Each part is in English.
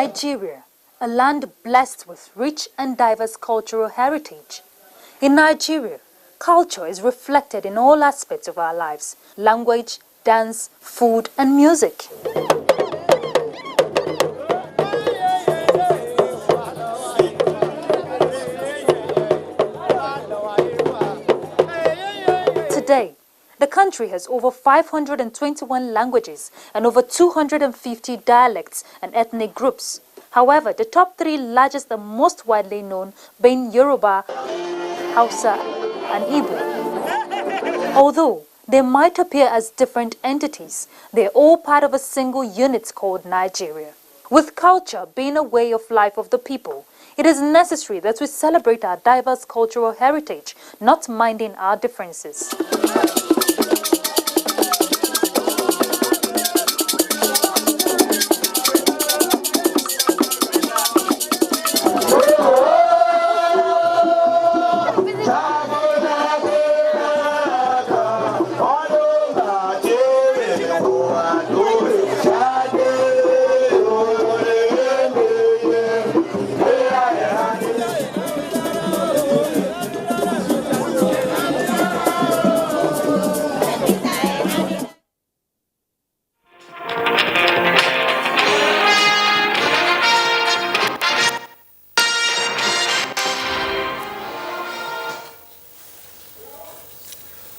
Nigeria, a land blessed with rich and diverse cultural heritage. In Nigeria, culture is reflected in all aspects of our lives: language, dance, food, and music. Today, the country has over 521 languages and over 250 dialects and ethnic groups. However, the top three largest and most widely known being Yoruba, Hausa, and Igbo. Although they might appear as different entities, they are all part of a single unit called Nigeria. With culture being a way of life of the people, it is necessary that we celebrate our diverse cultural heritage, not minding our differences.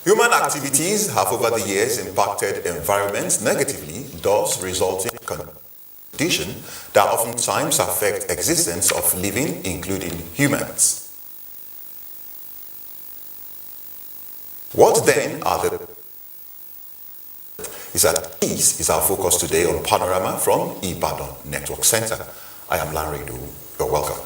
Human activities have over the years impacted environments negatively, thus resulting in conditions that oftentimes affect existence of living, including humans. What then are the This is our focus today on Panorama from Ibadan Network Center. I am Larry Du. You're welcome.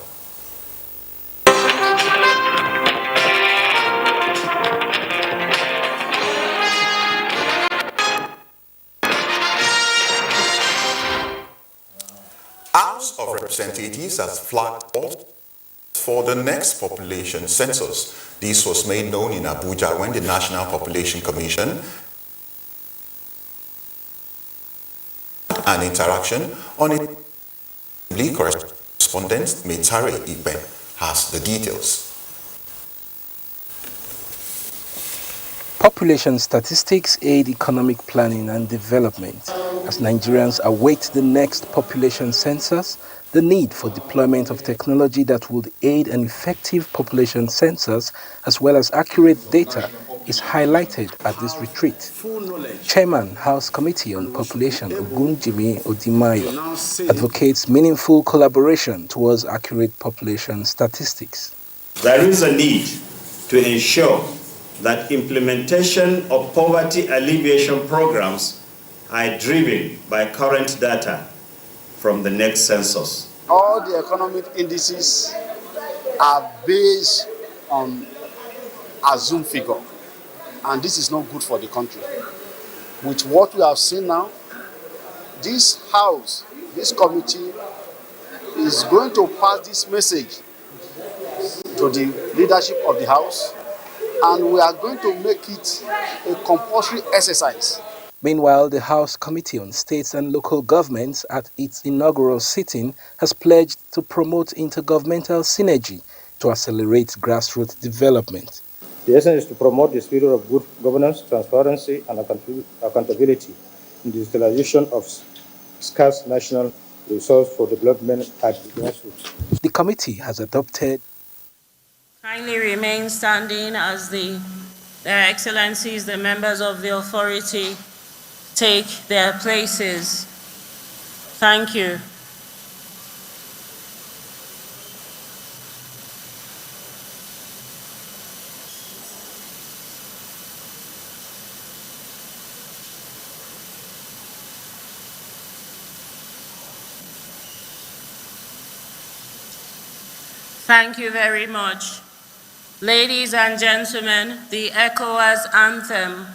House of Representatives has flagged for the next population census. This was made known in Abuja when the National Population Commission an interaction on it. Correspondent Metare Ipe has the details. Population statistics aid economic planning and development. As Nigerians await the next population census, the need for deployment of technology that would aid an effective population census as well as accurate data is highlighted at this retreat. Chairman, House Committee on Population Ogunjimi Odimayo advocates meaningful collaboration towards accurate population statistics. There is a need to ensure that implementation of poverty alleviation programs are driven by current data from the next census. All the economic indices are based on assumed figure, and this is not good for the country. With what we have seen now, this house, this committee is going to pass this message to the leadership of the house, and we are going to make it a compulsory exercise. Meanwhile, the House Committee on States and Local Governments at its inaugural sitting has pledged to promote intergovernmental synergy to accelerate grassroots development. The essence is to promote the spirit of good governance, transparency, and accountability in the utilization of scarce national resources for development at the grassroots. The committee has adopted. Kindly remain standing as Their Excellencies, the members of the authority, take their places. Thank you. Thank you very much. Ladies and gentlemen, the ECOWAS anthem.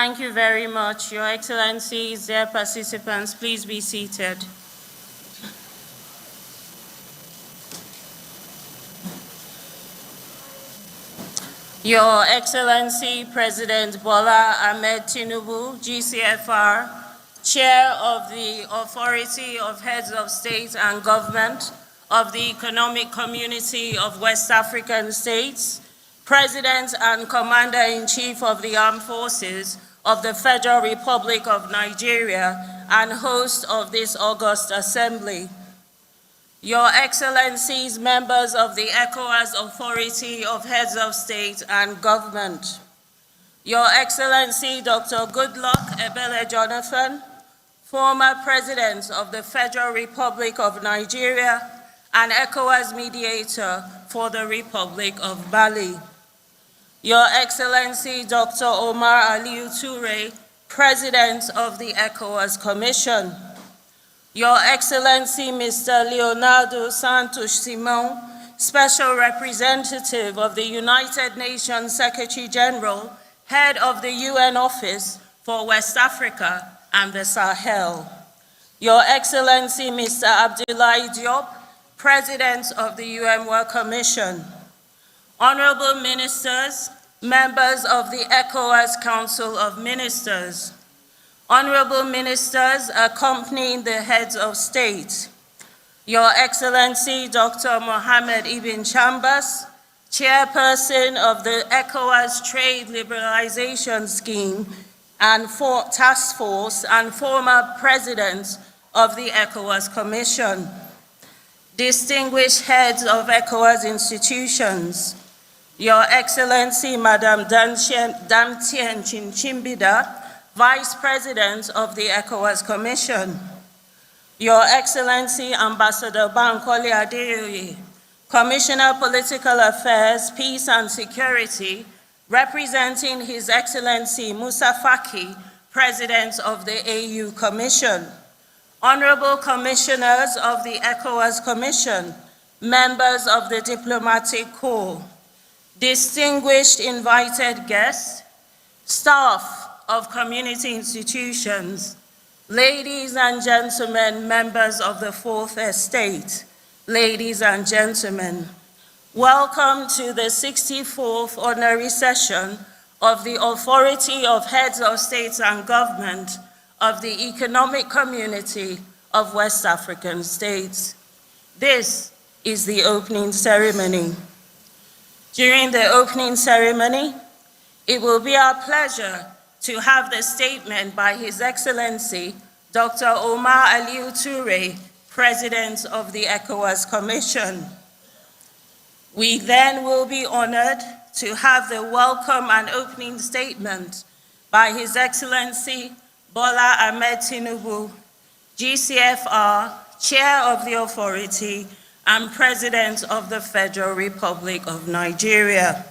Thank you very much. Your Excellencies, dear participants, please be seated. Your Excellency, President Bola Ahmed Tinubu, GCFR, Chair of the Authority of Heads of State and Government of the Economic Community of West African States, President and Commander-in-Chief of the Armed Forces of the Federal Republic of Nigeria, and host of this august assembly. Your Excellencies, members of the ECOWAS Authority of Heads of State and Government, Your Excellency Dr. Goodluck Ebele Jonathan, former President of the Federal Republic of Nigeria and ECOWAS mediator for the Republic of Mali, Your Excellency Dr. Omar Aliyu Toure, President of the ECOWAS Commission, Your Excellency Mr. Leonardo Santos Simão, Special Representative of the United Nations Secretary General, Head of the UN Office for West Africa and the Sahel, Your Excellency Mr. Abdoulaye Diop, President of the UN World Commission, Honorable Ministers, members of the ECOWAS Council of Ministers, Honorable Ministers accompanying the heads of state, Your Excellency Dr. Mohammed Ibn Chambas, Chairperson of the ECOWAS Trade Liberalization Scheme and Task Force and former President of the ECOWAS Commission, distinguished heads of ECOWAS institutions, Your Excellency Madam Damtien Chinchimbida, Vice President of the ECOWAS Commission, Your Excellency Ambassador Bankole Adeoye, Commissioner Political Affairs, Peace and Security, representing His Excellency Musa Faki, President of the AU Commission, Honorable Commissioners of the ECOWAS Commission, members of the Diplomatic Corps, distinguished invited guests, staff of community institutions, ladies and gentlemen, members of the Fourth Estate, ladies and gentlemen, welcome to the 64th Ordinary Session of the Authority of Heads of States and Government of the Economic Community of West African States. This is the opening ceremony. During the opening ceremony, it will be our pleasure to have the statement by His Excellency, Dr. Omar Aliyu Toure, President of the ECOWAS Commission. We then will be honored to have the welcome and opening statement by His Excellency Bola Ahmed Tinubu, GCFR, Chair of the Authority and President of the Federal Republic of Nigeria.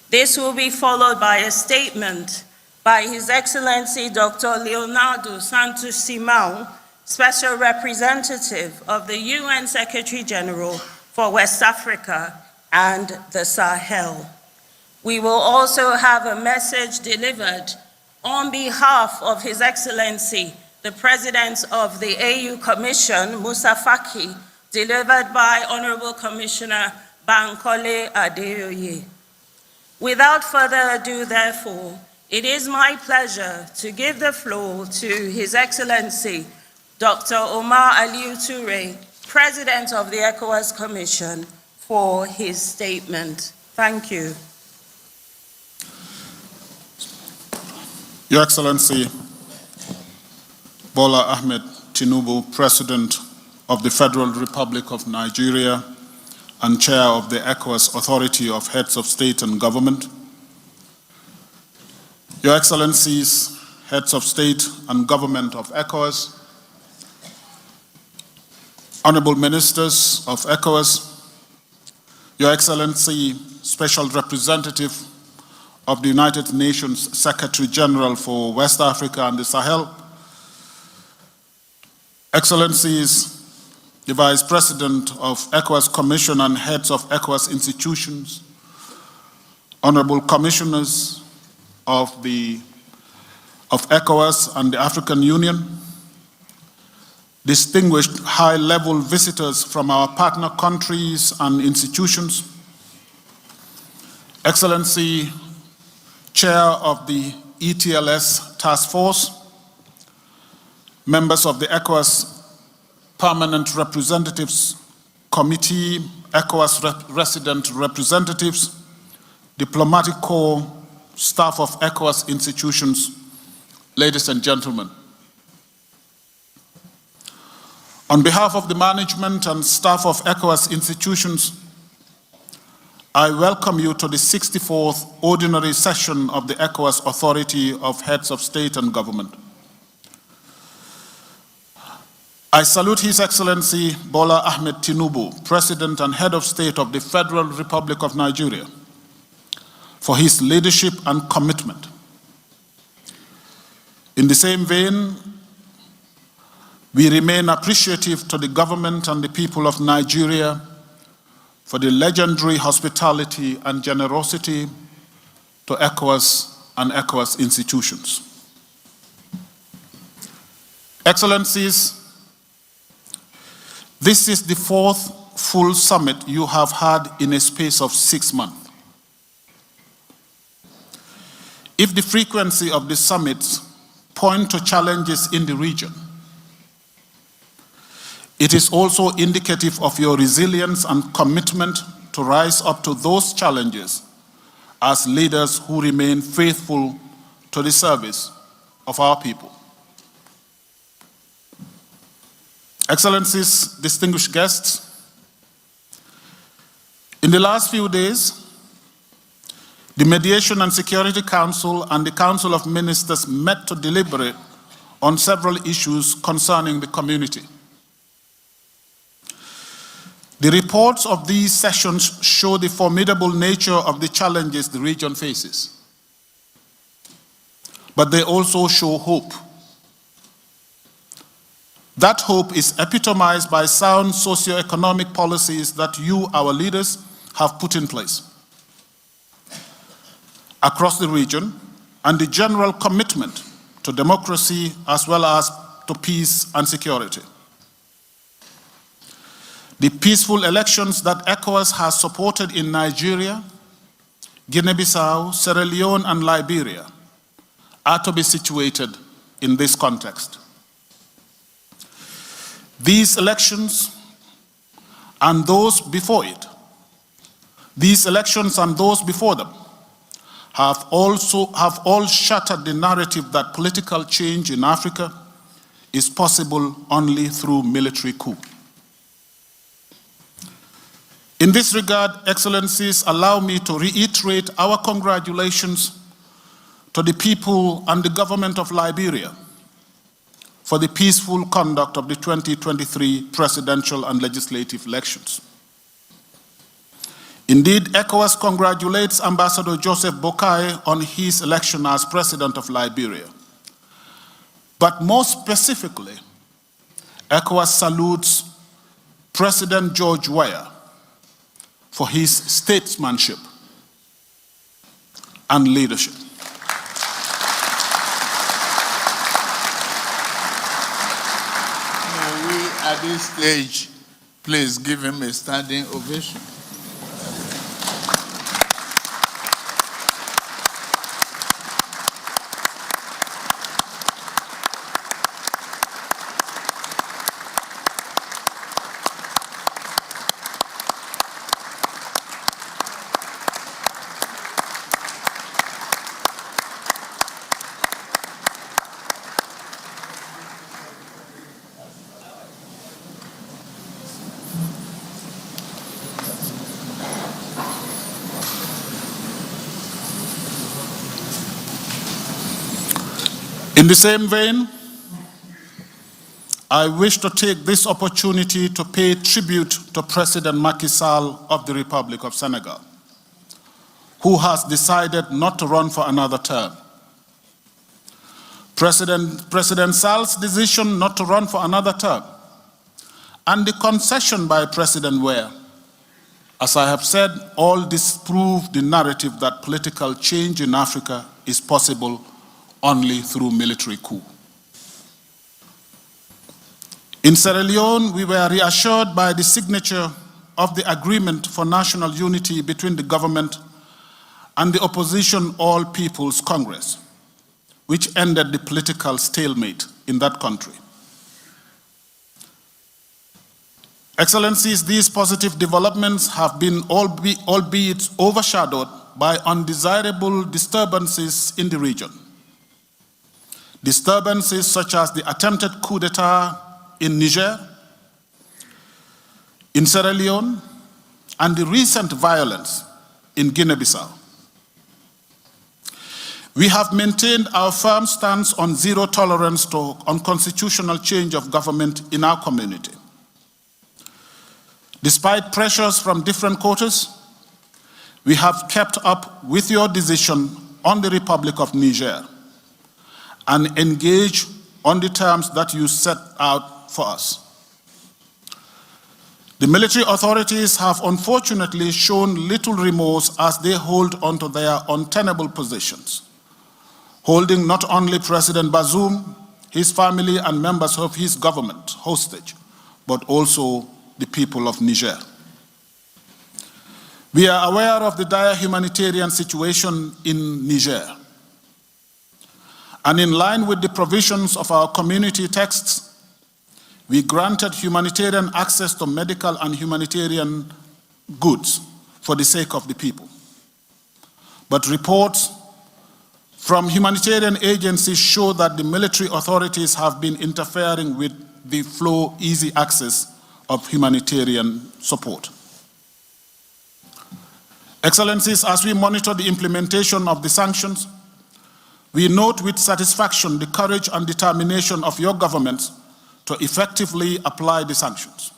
This will be followed by a statement by His Excellency Dr. Leonardo Santos Simão, Special Representative of the UN Secretary General for West Africa and the Sahel. We will also have a message delivered on behalf of His Excellency, the President of the AU Commission, Musa Faki, delivered by Honorable Commissioner Bankole Adeoye. Without further ado, therefore, it is my pleasure to give the floor to His Excellency, Dr. Omar Aliyu Toure, President of the ECOWAS Commission, for his statement. Thank you. Your Excellency, Bola Ahmed Tinubu, President of the Federal Republic of Nigeria and Chair of the ECOWAS Authority of Heads of State and Government, Your Excellencies, Heads of State and Government of ECOWAS, Honorable Ministers of ECOWAS, Your Excellency, Special Representative of the United Nations Secretary General for West Africa and the Sahel, Excellencies, the Vice President of ECOWAS Commission and Heads of ECOWAS institutions, Honorable Commissioners of the of ECOWAS and the African Union, distinguished high-level visitors from our partner countries and institutions, Excellency Chair of the ETLS Task Force, members of the ECOWAS Permanent Representatives Committee, ECOWAS resident representatives, diplomatic corps, staff of ECOWAS institutions, ladies and gentlemen. On behalf of the management and staff of ECOWAS institutions, I welcome you to the 64th Ordinary Session of the ECOWAS Authority of Heads of State and Government. I salute His Excellency Bola Ahmed Tinubu, President and Head of State of the Federal Republic of Nigeria, for his leadership and commitment. In the same vein, we remain appreciative to the government and the people of Nigeria for the legendary hospitality and generosity to ECOWAS and ECOWAS institutions. Excellencies, this is the 4th full summit you have had in a space of 6 months. If the frequency of the summits point to challenges in the region, it is also indicative of your resilience and commitment to rise up to those challenges as leaders who remain faithful to the service of our people. Excellencies, distinguished guests, in the last few days, the Mediation and Security Council and the Council of Ministers met to deliberate on several issues concerning the community. The reports of these sessions show the formidable nature of the challenges the region faces. But they also show hope. That hope is epitomized by sound socio-economic policies that you, our leaders, have put in place across the region, and the general commitment to democracy as well as to peace and security. The peaceful elections that ECOWAS has supported in Nigeria, Guinea-Bissau, Sierra Leone, and Liberia are to be situated in this context. These elections and those before it, these elections and those before them, have all shattered the narrative that political change in Africa is possible only through military coup. In this regard, Excellencies, allow me to reiterate our congratulations to the people and the government of Liberia for the peaceful conduct of the 2023 presidential and legislative elections. Indeed, ECOWAS congratulates Ambassador Joseph Boakai on his election as president of Liberia. But more specifically, ECOWAS salutes President George Weah for his statesmanship and leadership. May we, at this stage, please give him a standing ovation. In the same vein, I wish to take this opportunity to pay tribute to President Macky Sall of the Republic of Senegal, who has decided not to run for another term. President Sall's decision not to run for another term and the concession by President Weah, as I have said, all disprove the narrative that political change in Africa is possible only through military coup. In Sierra Leone, we were reassured by the signature of the Agreement for National Unity between the government and the opposition All People's Congress, which ended the political stalemate in that country. Excellencies, these positive developments have been albeit overshadowed by undesirable disturbances in the region. Disturbances such as the attempted coup d'etat in Niger, in Sierra Leone, and the recent violence in Guinea-Bissau. We have maintained our firm stance on zero tolerance to unconstitutional change of government in our community. Despite pressures from different quarters, we have kept up with your decision on the Republic of Niger and engaged on the terms that you set out for us. The military authorities have unfortunately shown little remorse as they hold onto their untenable positions, holding not only President Bazoum, his family, and members of his government hostage, but also the people of Niger. We are aware of the dire humanitarian situation in Niger. And in line with the provisions of our community texts, we granted humanitarian access to medical and humanitarian goods for the sake of the people. But reports from humanitarian agencies show that the military authorities have been interfering with the flow, easy access of humanitarian support. Excellencies, as we monitor the implementation of the sanctions, we note with satisfaction the courage and determination of your governments to effectively apply the sanctions.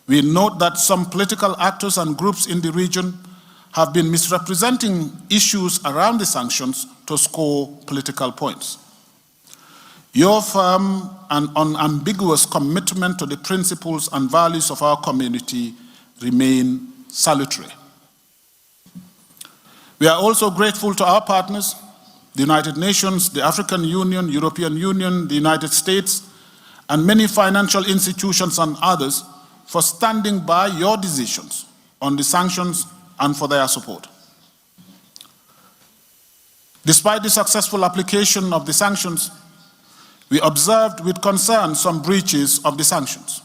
We note that some political actors and groups in the region have been misrepresenting issues around the sanctions to score political points. Your firm and unambiguous commitment to the principles and values of our community remain salutary. We are also grateful to our partners, the United Nations, the African Union, European Union, the United States, and many financial institutions and others for standing by your decisions on the sanctions and for their support. Despite the successful application of the sanctions, we observed with concern some breaches of the sanctions,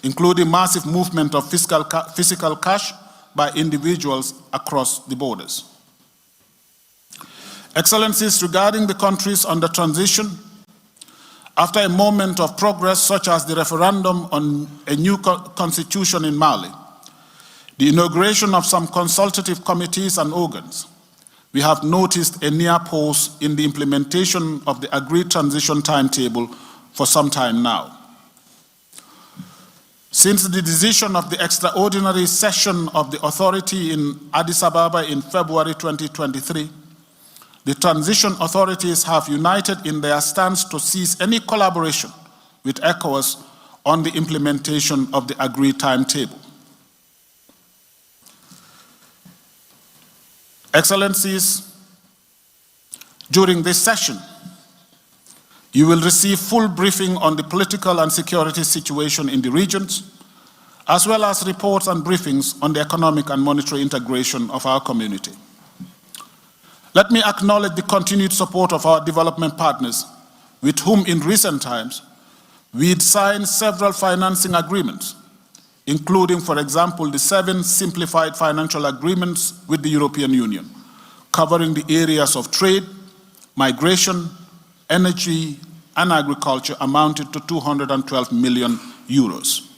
including massive movement of physical cash by individuals across the borders. Excellencies, regarding the countries under transition, after a moment of progress such as the referendum on a new constitution in Mali, the inauguration of some consultative committees and organs, we have noticed a near pause in the implementation of the agreed transition timetable for some time now. Since the decision of the extraordinary session of the authority in Addis Ababa in February 2023, the transition authorities have united in their stance to cease any collaboration with ECOWAS on the implementation of the agreed timetable. Excellencies, during this session, you will receive full briefing on the political and security situation in the regions, as well as reports and briefings on the economic and monetary integration of our community. Let me acknowledge the continued support of our development partners, with whom in recent times we'd signed several financing agreements, including, for example, the 7 simplified financial agreements with the European Union, covering the areas of trade, migration, energy, and agriculture, amounted to 212 million euros.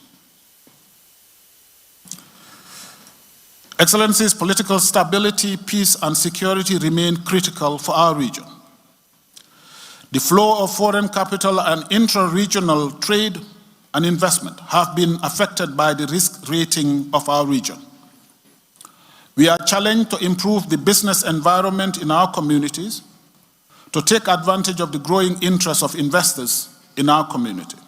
Excellencies, political stability, peace, and security remain critical for our region. The flow of foreign capital and intra-regional trade and investment have been affected by the risk rating of our region. We are challenged to improve the business environment in our communities, to take advantage of the growing interest of investors in our community.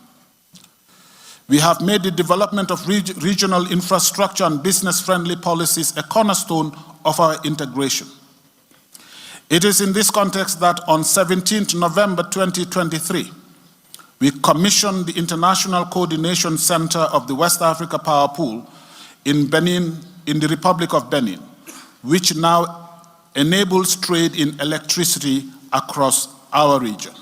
We have made the development of regional infrastructure and business-friendly policies a cornerstone of our integration. It is in this context that on 17th November 2023, we commissioned the International Coordination Center of the West Africa Power Pool in Benin, in the Republic of Benin, which now enables trade in electricity across our region.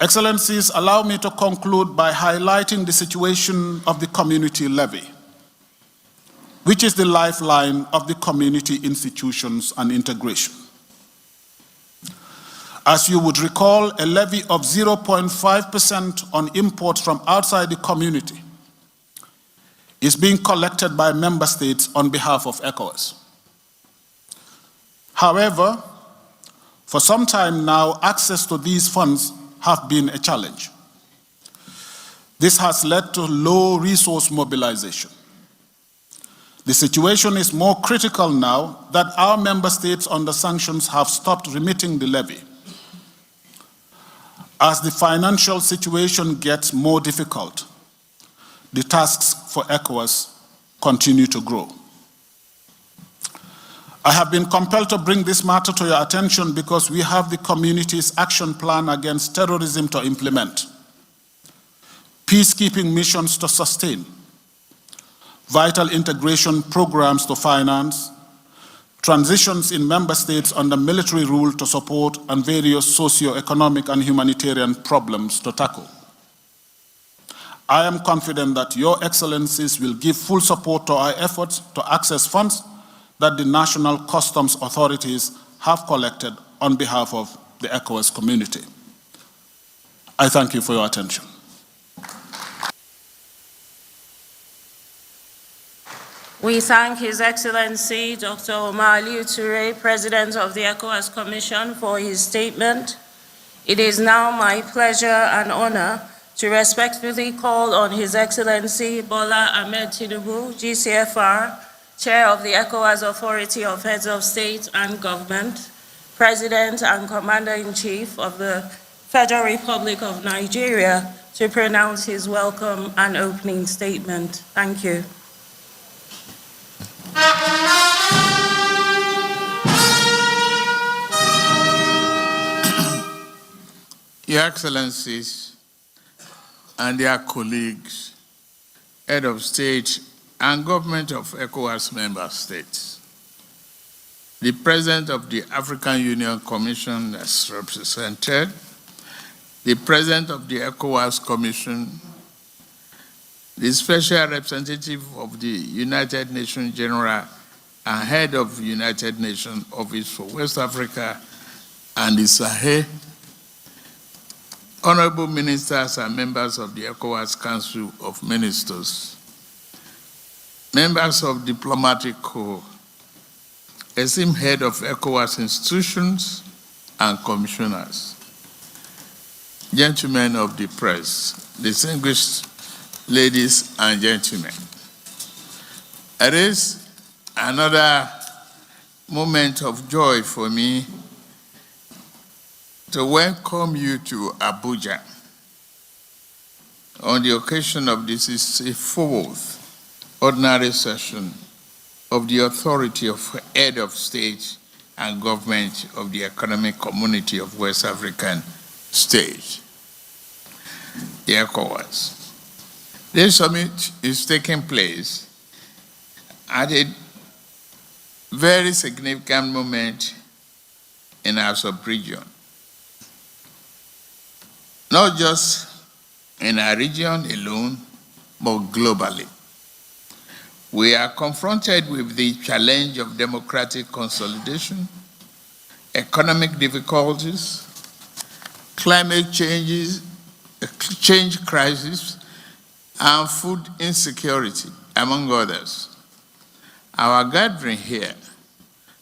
Excellencies, allow me to conclude by highlighting the situation of the community levy, which is the lifeline of the community institutions and integration. As you would recall, a levy of 0.5% on imports from outside the community is being collected by member states on behalf of ECOWAS. However, for some time now, access to these funds have been a challenge. This has led to low resource mobilization. The situation is more critical now that our member states under sanctions have stopped remitting the levy. As the financial situation gets more difficult, the tasks for ECOWAS continue to grow. I have been compelled to bring this matter to your attention because we have the community's action plan against terrorism to implement, peacekeeping missions to sustain, vital integration programs to finance, transitions in member states under military rule to support, and various socio-economic and humanitarian problems to tackle. I am confident that your excellencies will give full support to our efforts to access funds that the national customs authorities have collected on behalf of the ECOWAS community. I thank you for your attention. We thank His Excellency Dr. Omar Aliyu Toure, President of the ECOWAS Commission, for his statement. It is now my pleasure and honor to respectfully call on His Excellency Bola Ahmed Tinubu, GCFR, Chair of the ECOWAS Authority of Heads of State and Government, President and Commander-in-Chief of the Federal Republic of Nigeria, to pronounce his welcome and opening statement. Thank you. Your Excellencies and their colleagues, Head of State and Government of ECOWAS member states, the President of the African Union Commission as represented, the President of the ECOWAS Commission, the Special Representative of the United Nations General and Head of the United Nations Office for West Africa and the Sahel, Honorable Ministers and members of the ECOWAS Council of Ministers, members of diplomatic corps, esteemed head of ECOWAS institutions and commissioners, gentlemen of the press, distinguished ladies and gentlemen. It is another moment of joy for me to welcome you to Abuja on the occasion of this 64th ordinary session of the Authority of Head of State and Government of the Economic Community of West African States, the ECOWAS. This summit is taking place at a very significant moment in our sub-region, not just in our region alone, but globally. We are confronted with the challenge of democratic consolidation, economic difficulties, climate change crisis, and food insecurity, among others. Our gathering here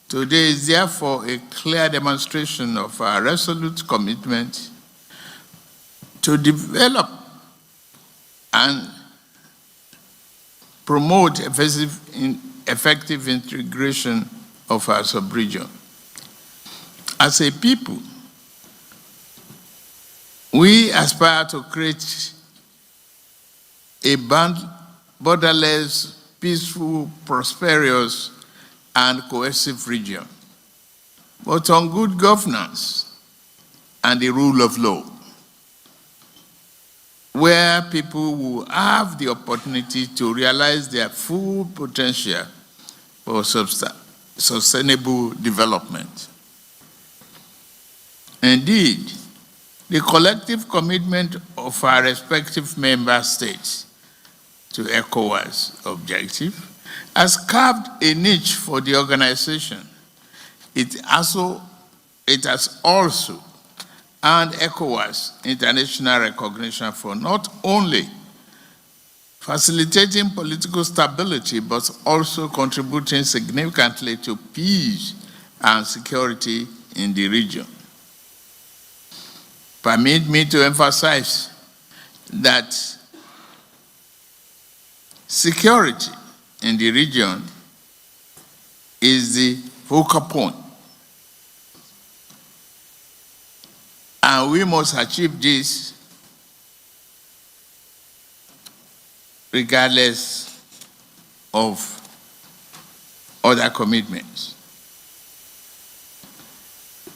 today is therefore a clear demonstration of our resolute commitment to develop and promote effective integration of our sub-region. As a people, we aspire to create a borderless, peaceful, prosperous, and cohesive region, but on good governance and the rule of law, where people will have the opportunity to realize their full potential for sustainable development. Indeed, the collective commitment of our respective member states to ECOWAS objective has carved a niche for the organization. It has also earned ECOWAS international recognition for not only facilitating political stability, but also contributing significantly to peace and security in the region. Permit me to emphasize that security in the region is the focal point. And we must achieve this regardless of other commitments.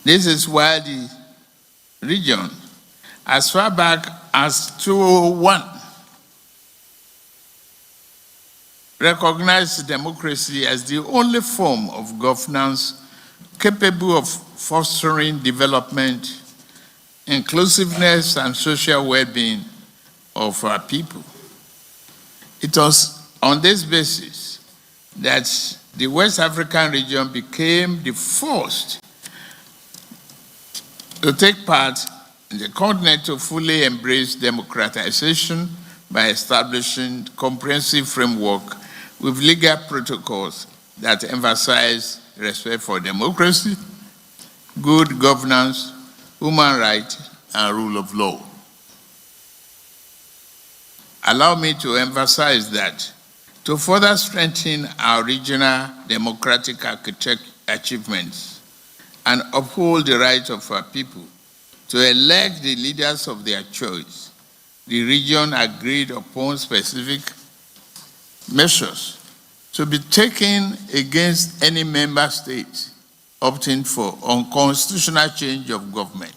This is why the region, as far back as 2001, recognized democracy as the only form of governance capable of fostering development, inclusiveness, and social well-being of our people. It was on this basis that the West African region became the first to take part in the continent to fully embrace democratization by establishing a comprehensive framework with legal protocols that emphasize respect for democracy, good governance, human rights, and rule of law. Allow me to emphasize that to further strengthen our regional democratic achievements and uphold the rights of our people to elect the leaders of their choice, the region agreed upon specific measures to be taken against any member state opting for unconstitutional change of government,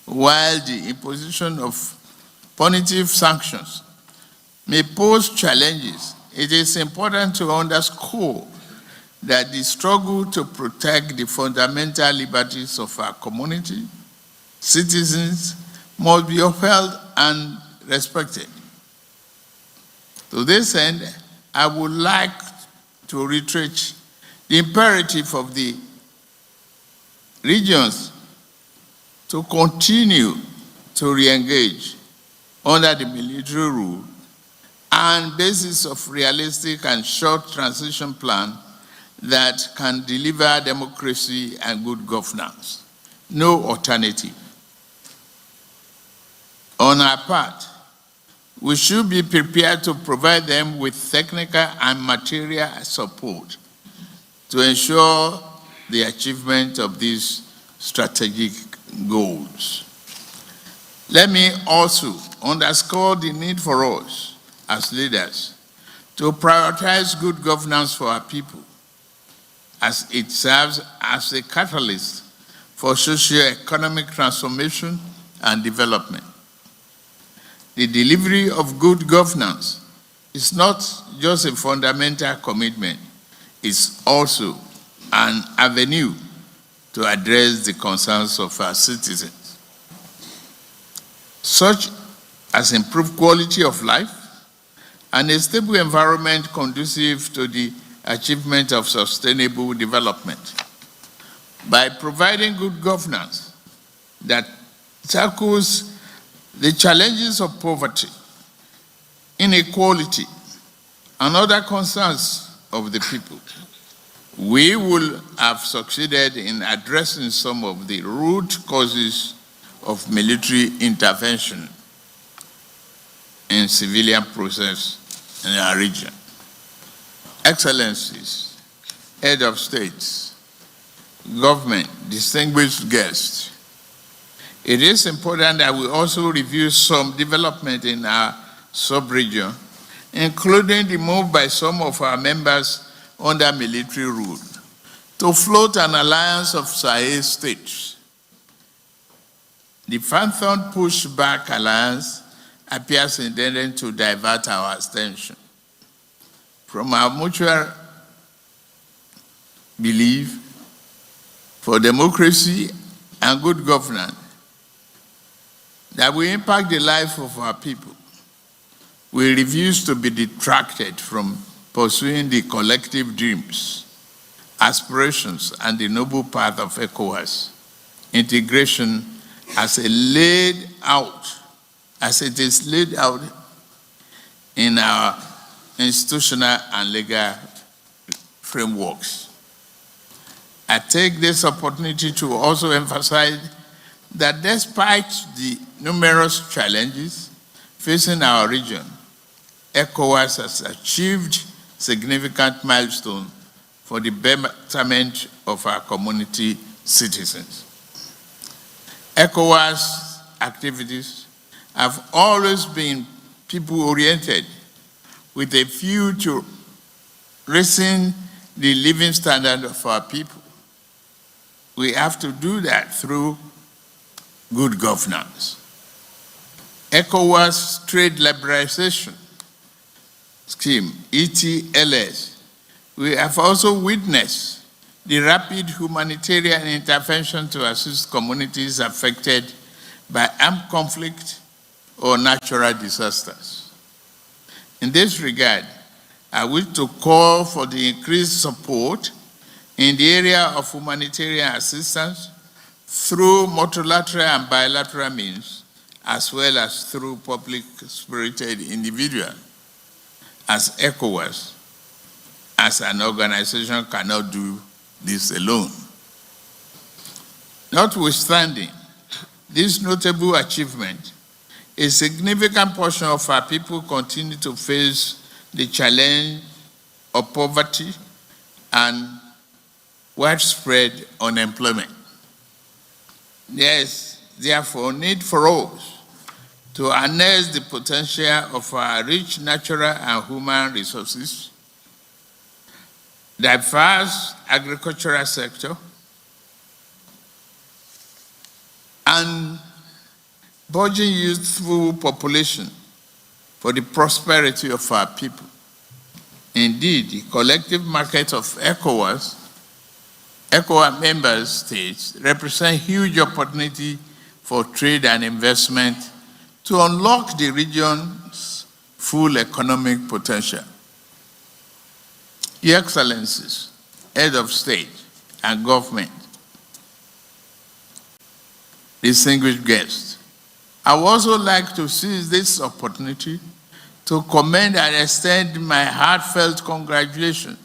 while the imposition of punitive sanctions may pose challenges. It is important to underscore that the struggle to protect the fundamental liberties of our community, citizens, must be upheld and respected. To this end, I would like to reiterate the imperative of the regions to continue to re-engage under the military rule and basis of realistic and short transition plan that can deliver democracy and good governance. No alternative. On our part, we should be prepared to provide them with technical and material support to ensure the achievement of these strategic goals. Let me also underscore the need for us as leaders to prioritize good governance for our people, as it serves as a catalyst for socio-economic transformation and development. The delivery of good governance is not just a fundamental commitment, it's also an avenue to address the concerns of our citizens, such as improved quality of life and a stable environment conducive to the achievement of sustainable development. By providing good governance that tackles the challenges of poverty, inequality, and other concerns of the people, we will have succeeded in addressing some of the root causes of military intervention in civilian process in our region. Excellencies, head of states, government, distinguished guests, it is important that we also review some development in our sub-region, including the move by some of our members under military rule to float an alliance of Sahel states. The Phantom pushback alliance appears intended to divert our attention from our mutual belief for democracy and good governance that will impact the life of our people. We refuse to be detracted from pursuing the collective dreams, aspirations, and the noble path of ECOWAS integration as it is laid out in our institutional and legal frameworks. I take this opportunity to also emphasize that despite the numerous challenges facing our region, ECOWAS has achieved significant milestones for the betterment of our community citizens. ECOWAS activities have always been people-oriented with a view to raising the living standard of our people. We have to do that through good governance. ECOWAS Trade Liberalization Scheme, ETLS, we have also witnessed the rapid humanitarian intervention to assist communities affected by armed conflict or natural disasters. In this regard, I wish to call for the increased support in the area of humanitarian assistance through multilateral and bilateral means, as well as through public-spirited individuals, as ECOWAS, as an organization, cannot do this alone. Notwithstanding this notable achievement, a significant portion of our people continue to face the challenge of poverty and widespread unemployment. There is therefore need for us to harness the potential of our rich natural and human resources, diverse agricultural sector, and burgeoning youthful population for the prosperity of our people. Indeed, the collective market of ECOWAS member states represent huge opportunity for trade and investment to unlock the region's full economic potential. Your Excellencies, Head of State and Government, distinguished guests, I would also like to seize this opportunity to commend and extend my heartfelt congratulations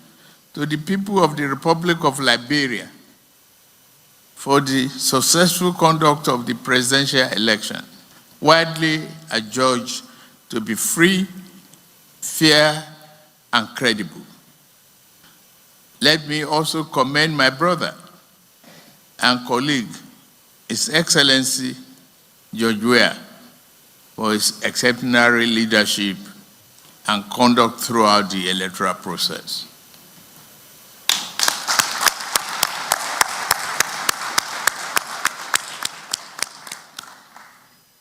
to the people of the Republic of Liberia for the successful conduct of the presidential election, widely adjudged to be free, fair, and credible. Let me also commend my brother and colleague, His Excellency George Weah, for his exemplary leadership and conduct throughout the electoral process.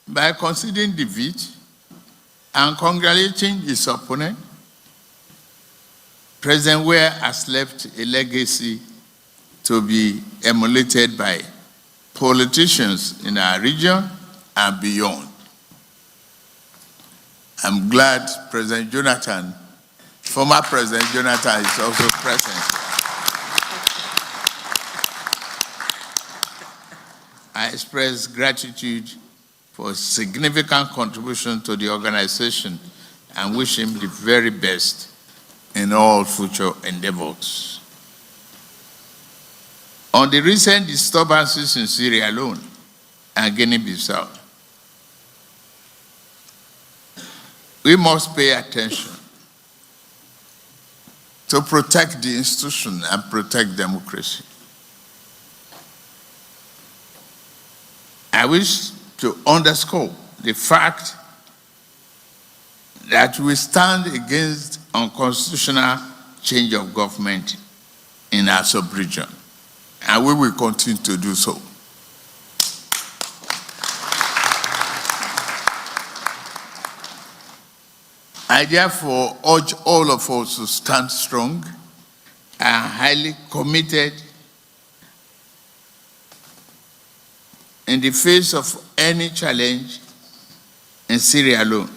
By conceding defeat and congratulating his opponent, President Weah has left a legacy to be emulated by politicians in our region and beyond. I'm glad President Jonathan, former President Jonathan, is also present. I express gratitude for his significant contribution to the organization and wish him the very best in all future endeavors. On the recent disturbances in Syria alone and Guinea-Bissau, we must pay attention to protect the institution and protect democracy. I wish to underscore the fact that we stand against unconstitutional change of government in our sub-region, and we will continue to do so. I therefore urge all of us to stand strong and highly committed in the face of any challenge in Sierra Leone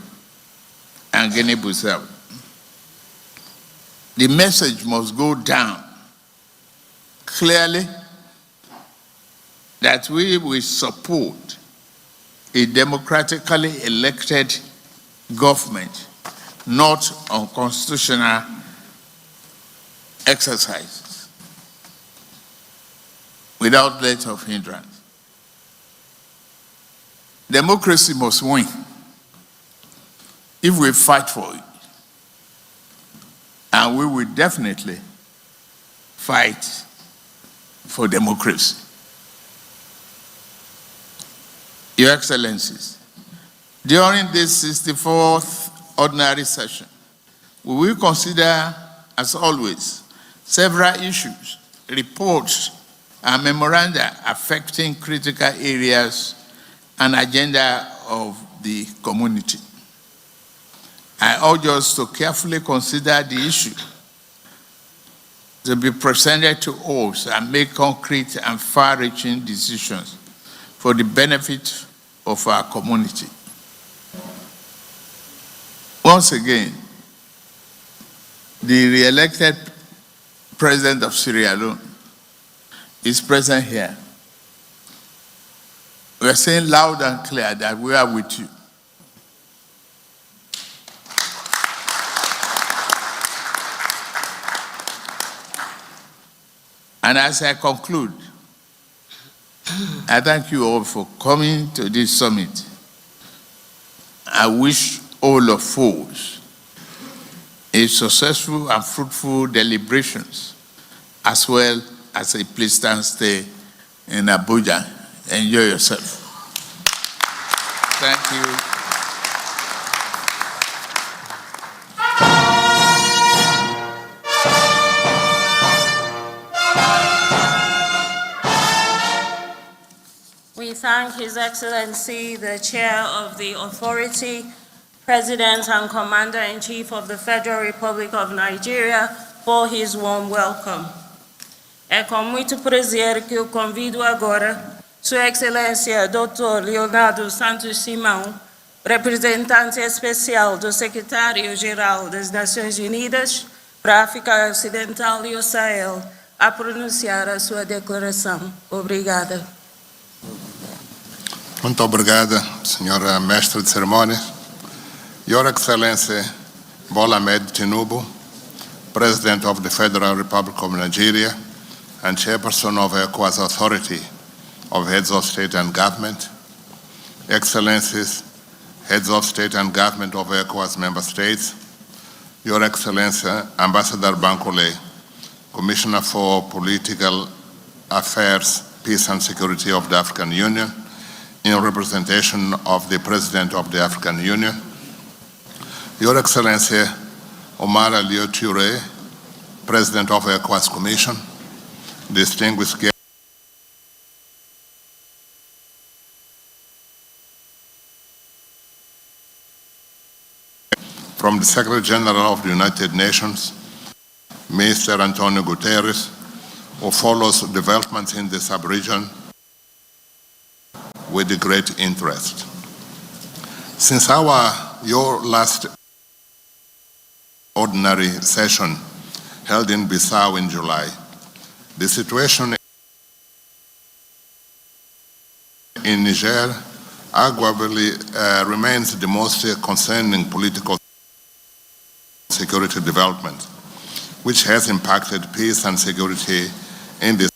and Guinea-Bissau. The message must go down clearly that we will support a democratically elected government, not on constitutional exercises, without let of hindrance. Democracy must win if we fight for it. And we will definitely fight for democracy. Your Excellencies, during this 64th ordinary session, we will consider, as always, several issues, reports, and memoranda affecting critical areas and agenda of the community. I urge us to carefully consider the issue to be presented to us and make concrete and far-reaching decisions for the benefit of our community. Once again, the re-elected president of Sierra Leone is present here. We are saying loud and clear that we are with you. And as I conclude, I thank you all for coming to this summit. I wish all of us a successful and fruitful deliberations, as well as a pleasant stay in Abuja. Enjoy yourself. Thank you. We thank His Excellency, the Chair of the Authority, President and Commander-in-Chief of the Federal Republic of Nigeria, for his warm welcome. É com muito prazer que eu convido agora Sua Excelência Dr. Leonardo Santos Simão, representante especial do Secretário-Geral das Nações Unidas para a África Ocidental e o Sahel, a pronunciar a sua declaração. Obrigada. Muito obrigada, Senhora Mestre de Cerimônias. Your Excellency Bola Ahmed Tinubu, President of the Federal Republic of Nigeria and Chairperson of ECOWAS Authority of Heads of State and Government, Excellencies, Heads of State and Government of ECOWAS Member States, Your Excellency Ambassador Bankole, Commissioner for Political Affairs, Peace and Security of the African Union, in representation of the President of the African Union, Your Excellency Omar Aliou Touré, President of ECOWAS Commission, distinguished guests, from the Secretary General of the United Nations, Mr. Antonio Guterres, who follows developments in the sub-region with great interest. Since your last ordinary session held in Bissau in July, the situation in Niger arguably remains the most concerning political security development, which has impacted peace and security in the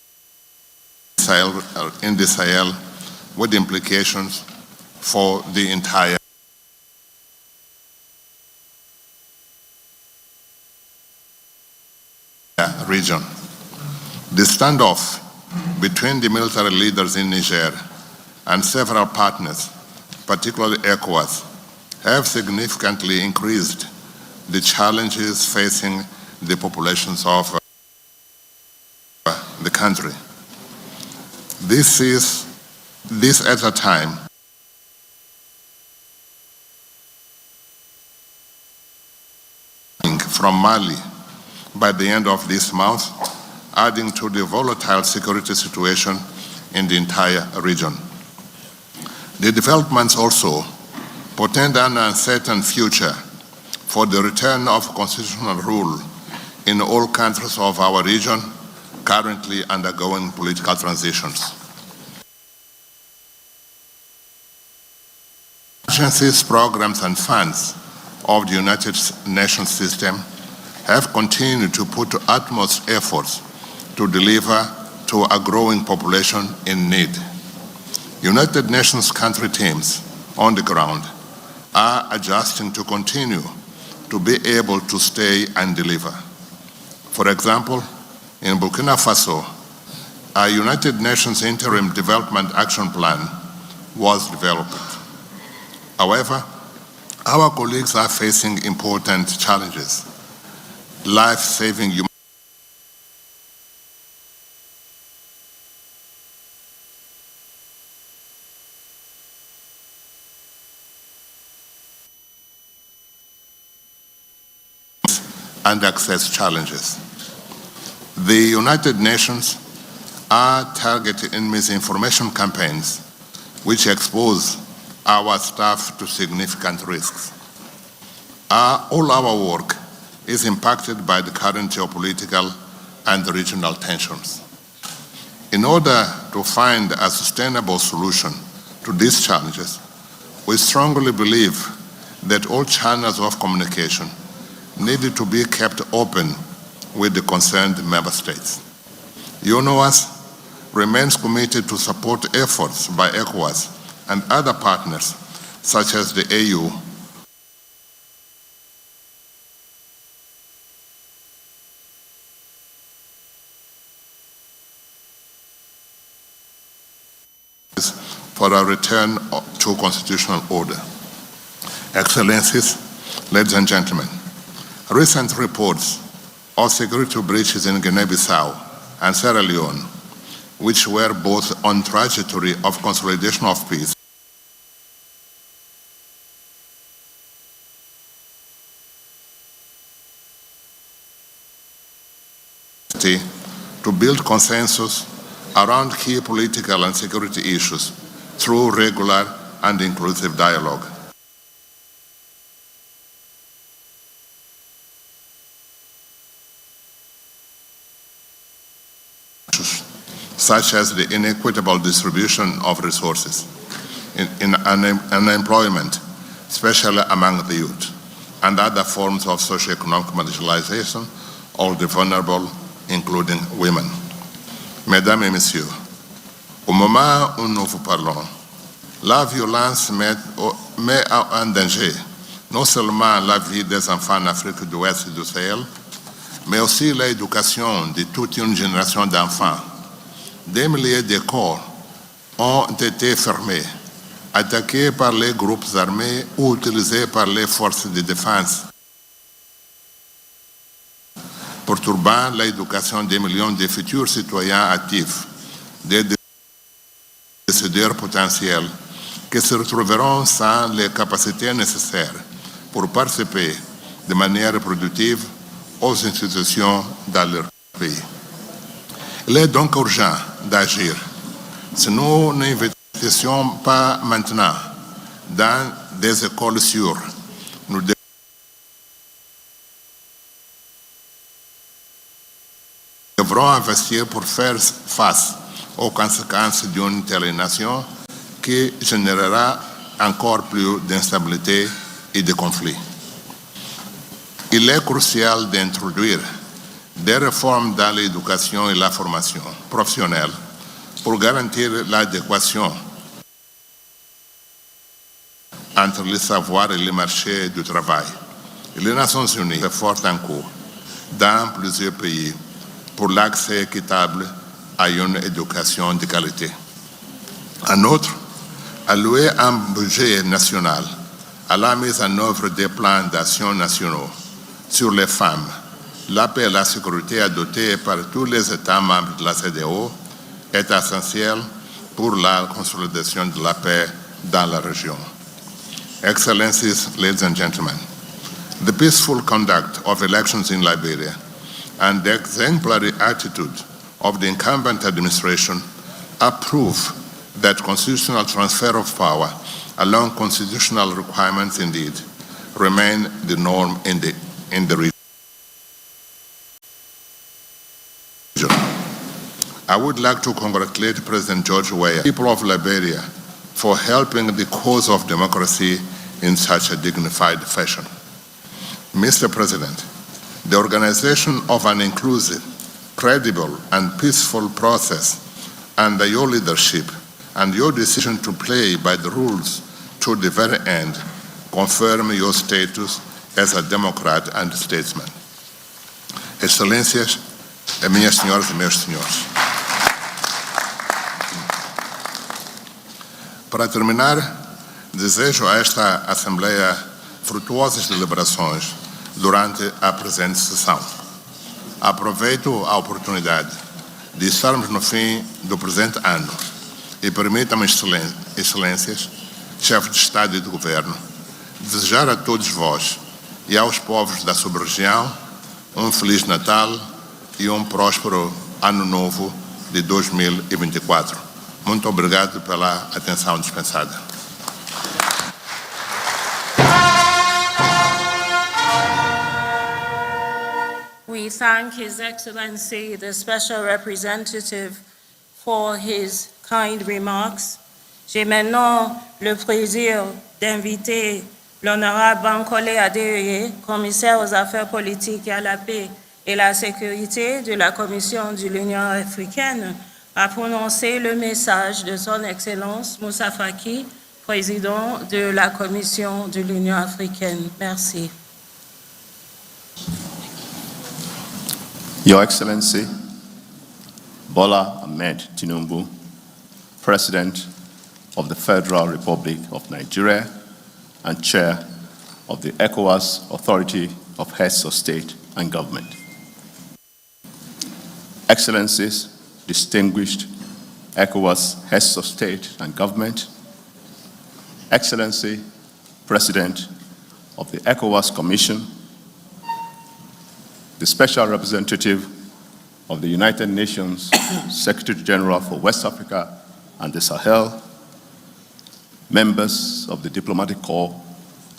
Sahel with implications for the entire region. The standoff between the military leaders in Niger and several partners, particularly ECOWAS, have significantly increased the challenges facing the populations of the country. This at a time from Mali by the end of this month, adding to the volatile security situation in the entire region. The developments also portend an uncertain future for the return of constitutional rule in all countries of our region currently undergoing political transitions. Agencies, programs, and funds of the United Nations system have continued to put utmost efforts to deliver to a growing population in need. United Nations country teams on the ground are adjusting to continue to be able to stay and deliver. For example, in Burkina Faso, a United Nations Interim Development Action Plan was developed. However, our colleagues are facing important challenges. Life-saving human and access challenges. The United Nations are targeting misinformation campaigns which expose our staff to significant risks. All our work is impacted by the current geopolitical and regional tensions. In order to find a sustainable solution to these challenges, we strongly believe that all channels of communication needed to be kept open with the concerned member states. UNOWAS remains committed to support efforts by ECOWAS and other partners, such as the AU, for a return to constitutional order. Excellencies, ladies and gentlemen, recent reports of security breaches in Guinea-Bissau and Sierra Leone, which were both on trajectory of consolidation of peace to build consensus around key political and security issues through regular and inclusive dialogue. Such as the inequitable distribution of resources in unemployment, especially among the youth, and other forms of socio-economic marginalization of the vulnerable, including women. Mesdames et Messieurs, au moment où nous vous parlons, la violence met en danger non seulement la vie des enfants en Afrique de l'Ouest et du Sahel, mais aussi l'éducation de toute une génération d'enfants. Des milliers d'écoles ont été fermées, attaquées par les groupes armés ou utilisées par les forces de défense, perturbant l'éducation des millions de futurs citoyens actifs, des décideurs potentiels qui se retrouveront sans les capacités nécessaires pour participer de manière productive aux institutions dans leur pays. Il est donc urgent d'agir. Si nous n'investissions pas maintenant dans des écoles sûres, nous devrons investir pour faire face aux conséquences d'une telle nation qui générera encore plus d'instabilité et de conflits. Il est crucial d'introduire des réformes dans l'éducation et la formation professionnelle pour garantir l'adéquation entre les savoirs et les marchés du travail. Les Nations Unies efforcent en cours dans plusieurs pays pour l'accès équitable à une éducation de qualité. En outre, allouer un budget national à la mise en œuvre des plans d'action nationaux sur les femmes, la paix et la sécurité adoptée par tous les États membres de la CEDEAO est essentielle pour la consolidation de la paix dans la région. Excellencies, ladies and gentlemen, the peaceful conduct of elections in Liberia and the exemplary attitude of the incumbent administration are proof that constitutional transfer of power along constitutional requirements indeed remain the norm in the region. I would like to congratulate President George Weah, people of Liberia, for helping the cause of democracy in such a dignified fashion. Mr. President, the organization of an inclusive, credible, and peaceful process under your leadership and your decision to play by the rules to the very end confirm your status as a democrat and statesman. Excelências, minhas senhoras e meus senhores. Para terminar, desejo a esta Assembleia frutuosas deliberações durante a presente sessão. Aproveito a oportunidade de estarmos no fim do presente ano e permitam-me, excelências, chefe de Estado e de Governo, desejar a todos vós e aos povos da sub-região um Feliz Natal e um próspero Ano Novo de 2024. Muito obrigado pela atenção dispensada. We thank His Excellency, the Special Representative, for his kind remarks. J'ai maintenant le plaisir d'inviter l'honorable Bankole Adeyeye, commissaire aux affaires politiques et à la paix et la sécurité de la Commission de l'Union africaine, à prononcer le message de son Excellence Moussa Faki, président de la Commission de l'Union africaine. Merci. Your Excellency, Bola Ahmed Tinubu, President of the Federal Republic of Nigeria and Chair of the ECOWAS Authority of Heads of State and Government. Excellencies, distinguished ECOWAS Heads of State and Government, Excellency, President of the ECOWAS Commission, the Special Representative of the United Nations Secretary General for West Africa and the Sahel, members of the Diplomatic Corps,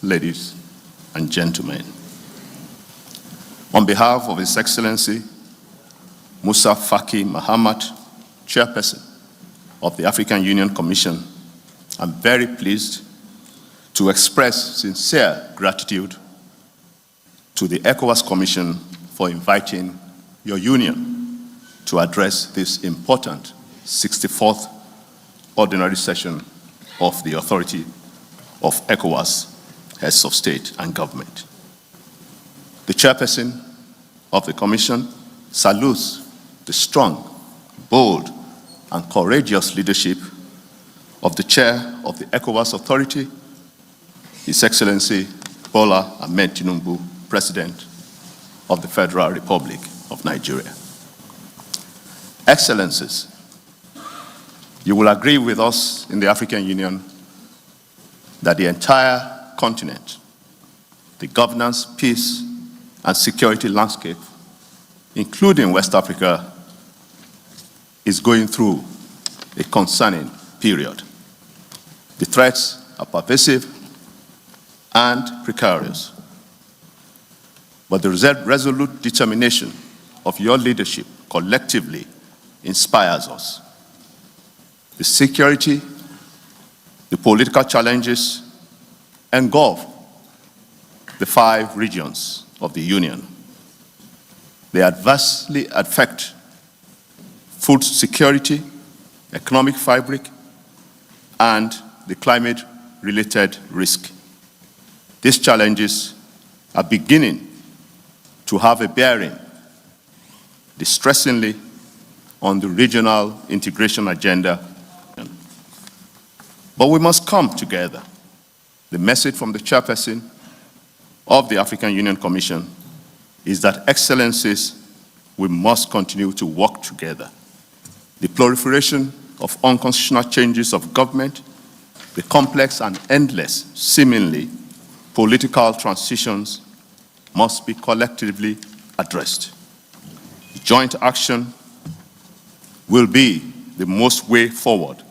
ladies and gentlemen. On behalf of His Excellency Moussa Faki Mahamat, Chairperson of the African Union Commission, I'm very pleased to express sincere gratitude to the ECOWAS Commission for inviting your union to address this important 64th ordinary session of the Authority of ECOWAS Heads of State and Government. The Chairperson of the Commission salutes the strong, bold, and courageous leadership of the Chair of the ECOWAS Authority, His Excellency Bola Ahmed Tinubu, President of the Federal Republic of Nigeria. Excellencies, you will agree with us in the African Union that the entire continent, the governance, peace, and security landscape, including West Africa, is going through a concerning period. The threats are pervasive and precarious. But the resolute determination of your leadership collectively inspires us. The security, the political challenges engulf the 5 regions of the Union. They adversely affect food security, economic fabric, and the climate-related risk. These challenges are beginning to have a bearing, distressingly, on the regional integration agenda. But we must come together. The message from the Chairperson of the African Union Commission is that, Excellencies, we must continue to work together. The proliferation of unconstitutional changes of government, the complex and endless, seemingly, political transitions must be collectively addressed. Joint action will be the most way forward,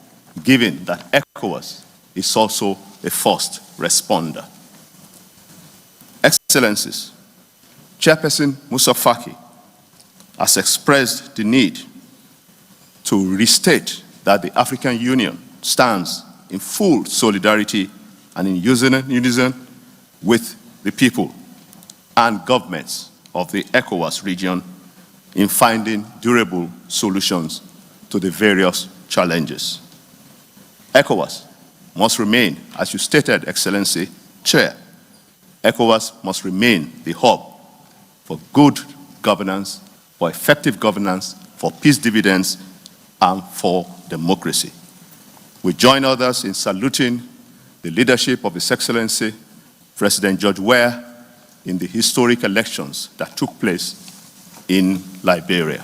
given that ECOWAS is also a first responder. Excellencies, Chairperson Moussa Faki has expressed the need to restate that the African Union stands in full solidarity and in unison with the people and governments of the ECOWAS region in finding durable solutions to the various challenges. ECOWAS must remain, as you stated, Excellency, Chair, ECOWAS must remain the hub for good governance, for effective governance, for peace dividends, and for democracy. We join others in saluting the leadership of His Excellency President George Weah in the historic elections that took place in Liberia.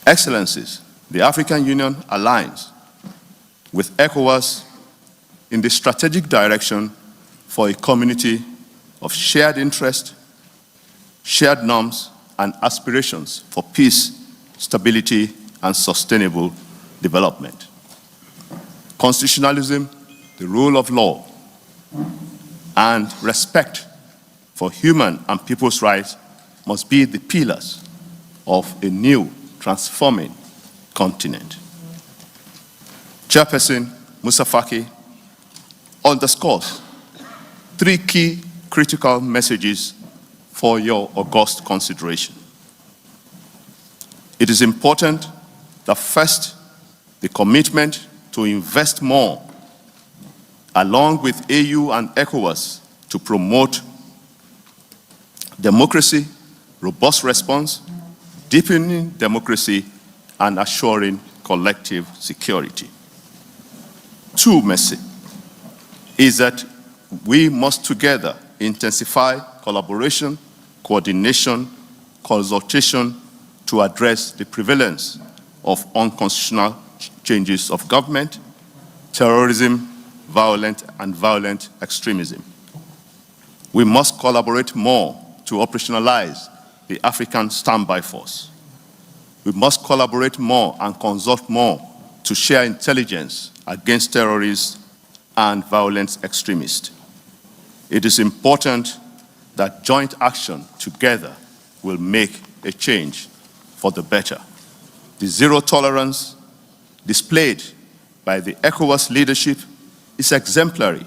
Excellencies, the African Union aligns with ECOWAS in the strategic direction for a community of shared interest, shared norms, and aspirations for peace, stability, and sustainable development. Constitutionalism, the rule of law, and respect for human and people's rights must be the pillars of a new, transforming continent. Chairperson Moussa Faki underscores three key critical messages for your august consideration. It is important that first, the commitment to invest more along with AU and ECOWAS to promote democracy, robust response, deepening democracy, and assuring collective security. Two message is that we must together intensify collaboration, coordination, consultation to address the prevalence of unconstitutional changes of government, terrorism, violent extremism. We must collaborate more to operationalize the African Standby Force. We must collaborate more and consult more to share intelligence against terrorists and violent extremists. It is important that joint action together will make a change for the better. The zero tolerance displayed by the ECOWAS leadership is exemplary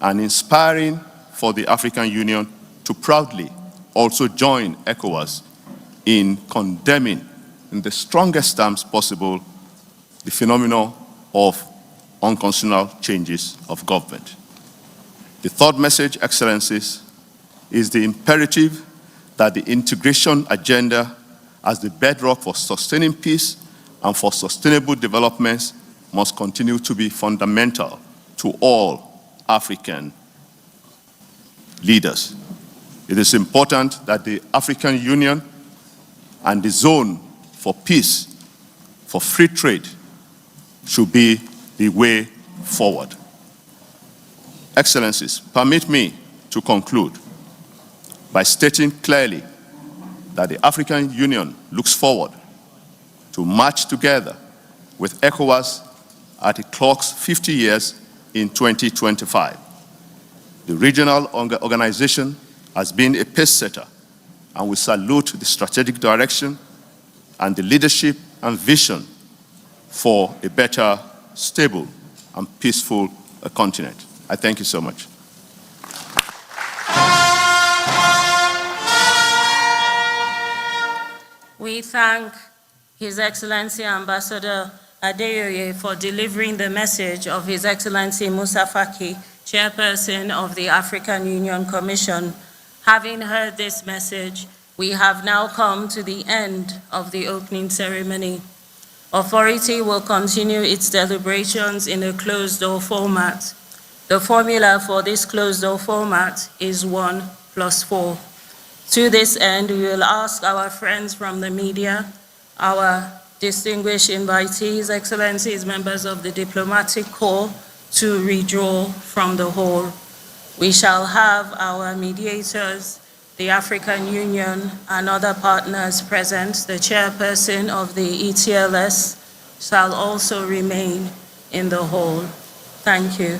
and inspiring for the African Union to proudly also join ECOWAS in condemning, in the strongest terms possible, the phenomenon of unconstitutional changes of government. The third message, Excellencies, is the imperative that the integration agenda as the bedrock for sustaining peace and for sustainable developments must continue to be fundamental to all African leaders. It is important that the African Union and the zone for peace, for free trade, should be the way forward. Excellencies, permit me to conclude by stating clearly that the African Union looks forward to march together with ECOWAS at the clock's 50 years in 2025. The regional organization has been a pace-setter, and we salute the strategic direction and the leadership and vision for a better, stable, and peaceful continent. I thank you so much. We thank His Excellency Ambassador Adeyoye for delivering the message of His Excellency Moussa Faki, Chairperson of the African Union Commission. Having heard this message, we have now come to the end of the opening ceremony. Authority will continue its deliberations in a closed-door format. The formula for this closed-door format is 1+4. To this end, we will ask our friends from the media, our distinguished invitees, excellencies, members of the diplomatic corps, to withdraw from the hall. We shall have our mediators, the African Union, and other partners present. The chairperson of the ETLS shall also remain in the hall. Thank you.